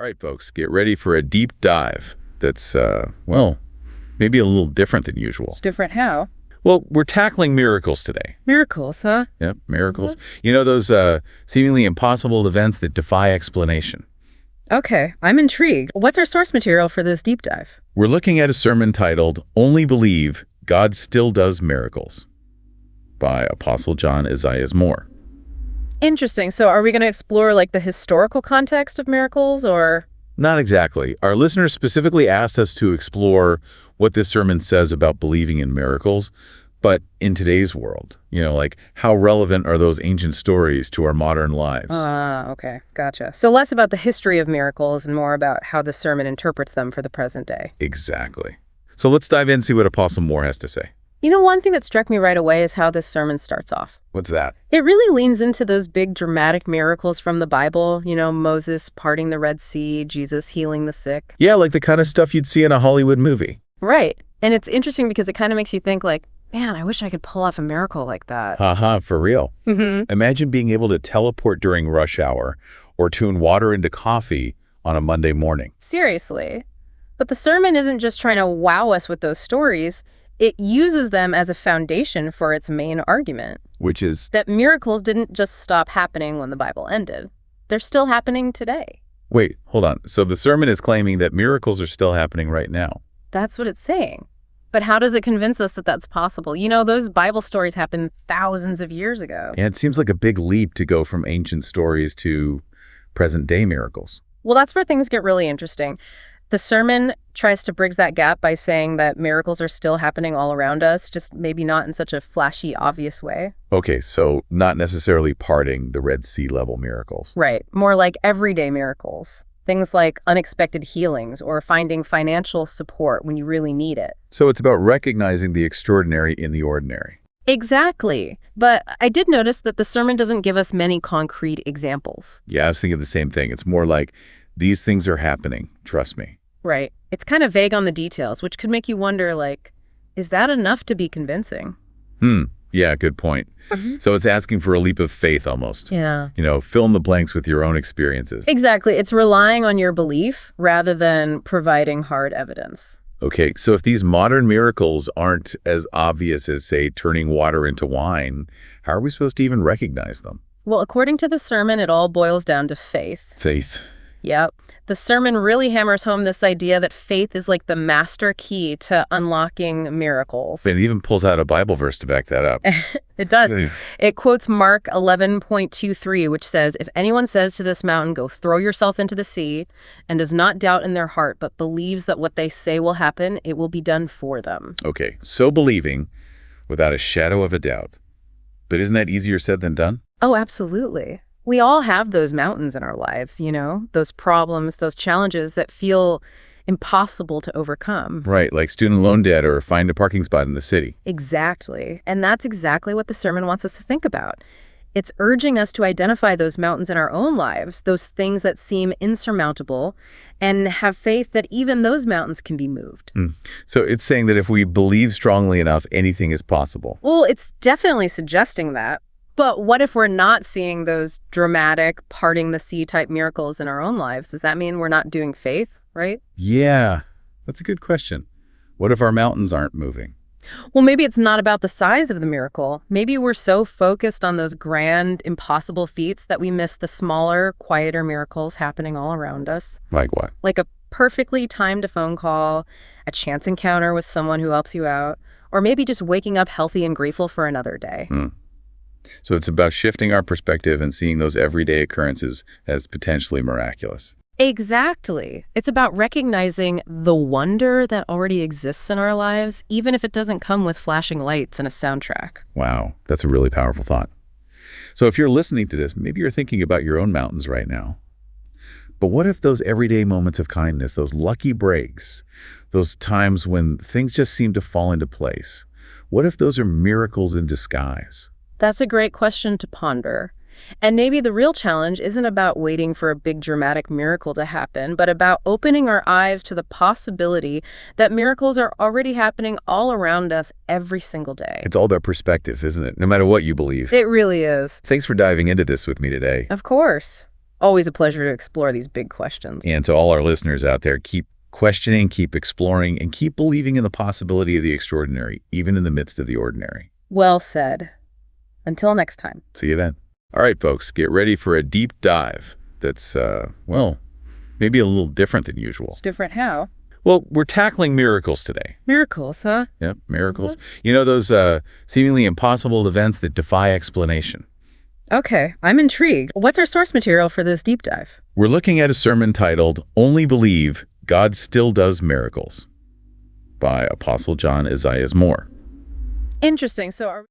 All right, folks, get ready for a deep dive that's, maybe a little different than usual. It's different how? Well, we're tackling miracles today. Miracles, huh? Yep, miracles. You know, those seemingly impossible events that defy explanation. Okay, I'm intrigued. What's our source material for this deep dive? We're looking at a sermon titled, Only Believe God Still Does Miracles, by Apostle John Esaias Moore. Interesting. So are we going to explore, like, the historical context of miracles, or...? Not exactly. Our listeners specifically asked us to explore what this sermon says about believing in miracles, but in today's world. You know, like, how relevant are those ancient stories to our modern lives? Okay. Gotcha. So less about the history of miracles and more about how the sermon interprets them for the present day. Exactly. So let's dive in and see what Apostle Moore has to say. You know, one thing that struck me right away is how this sermon starts off. What's that? It really leans into those big dramatic miracles from the Bible, you know, Moses parting the Red Sea, Jesus healing the sick. Yeah, like the kind of stuff you'd see in a Hollywood movie. Right. And it's interesting because it kind of makes you think, like, man, I wish I could pull off a miracle like that. Haha, for real. Mm-hmm. Imagine being able to teleport during rush hour or tune water into coffee on a Monday morning. Seriously. But the sermon isn't just trying to wow us with those stories. It uses them as a foundation for its main argument. Which is? That miracles didn't just stop happening when the Bible ended. They're still happening today. Wait, hold on. So the sermon is claiming that miracles are still happening right now. That's what it's saying. But how does it convince us that that's possible? You know, those Bible stories happened thousands of years ago. Yeah, it seems like a big leap to go from ancient stories to present-day miracles. Well, that's where things get really interesting. The sermon tries to bridge that gap by saying that miracles are still happening all around us, just maybe not in such a flashy, obvious way. Okay, so not necessarily parting the Red Sea level miracles. Right. More like everyday miracles. Things like unexpected healings or finding financial support when you really need it. So it's about recognizing the extraordinary in the ordinary. Exactly. But I did notice that the sermon doesn't give us many concrete examples. Yeah, I was thinking the same thing. It's more like, these things are happening, trust me. Right. It's kind of vague on the details, which could make you wonder, like, is that enough to be convincing? Yeah, good point. So it's asking for a leap of faith almost. Yeah. You know, fill in the blanks with your own experiences. Exactly. It's relying on your belief rather than providing hard evidence. Okay, so if these modern miracles aren't as obvious as, say, turning water into wine, how are we supposed to even recognize them? Well, according to the sermon, it all boils down to faith. Faith. Yep. The sermon really hammers home this idea that faith is like the master key to unlocking miracles. It even pulls out a Bible verse to back that up. It does. It quotes Mark 11:23, which says, if anyone says to this mountain, go throw yourself into the sea, and does not doubt in their heart, but believes that what they say will happen, it will be done for them. Okay, so believing without a shadow of a doubt. But isn't that easier said than done? Oh, absolutely. We all have those mountains in our lives, you know, those problems, those challenges that feel impossible to overcome. Right, like student loan debt or find a parking spot in the city. Exactly. And that's exactly what the sermon wants us to think about. It's urging us to identify those mountains in our own lives, those things that seem insurmountable, and have faith that even those mountains can be moved. So it's saying that if we believe strongly enough, anything is possible. Well, it's definitely suggesting that. But what if we're not seeing those dramatic parting the sea type miracles in our own lives? Does that mean we're not doing faith, right? Yeah, that's a good question. What if our mountains aren't moving? Well, maybe it's not about the size of the miracle. Maybe we're so focused on those grand, impossible feats that we miss the smaller, quieter miracles happening all around us. Like what? Like a perfectly timed phone call, a chance encounter with someone who helps you out, or maybe just waking up healthy and grateful for another day. So it's about shifting our perspective and seeing those everyday occurrences as potentially miraculous. Exactly. It's about recognizing the wonder that already exists in our lives, even if it doesn't come with flashing lights and a soundtrack. Wow, that's a really powerful thought. So if you're listening to this, maybe you're thinking about your own mountains right now. But what if those everyday moments of kindness, those lucky breaks, those times when things just seem to fall into place, what if those are miracles in disguise? That's a great question to ponder. And maybe the real challenge isn't about waiting for a big dramatic miracle to happen, but about opening our eyes to the possibility that miracles are already happening all around us every single day. It's all about perspective, isn't it? No matter what you believe. It really is. Thanks for diving into this with me today. Of course. Always a pleasure to explore these big questions. And to all our listeners out there, keep questioning, keep exploring, and keep believing in the possibility of the extraordinary, even in the midst of the ordinary. Well said. Until next time. See you then. All right, folks, get ready for a deep dive that's, well, maybe a little different than usual. It's different how? Well, we're tackling miracles today. Miracles, huh? Yep, miracles. You know, those seemingly impossible events that defy explanation. Okay, I'm intrigued. What's our source material for this deep dive? We're looking at a sermon titled, Only Believe God Still Does Miracles, by Apostle John Esaias Moore. Interesting. So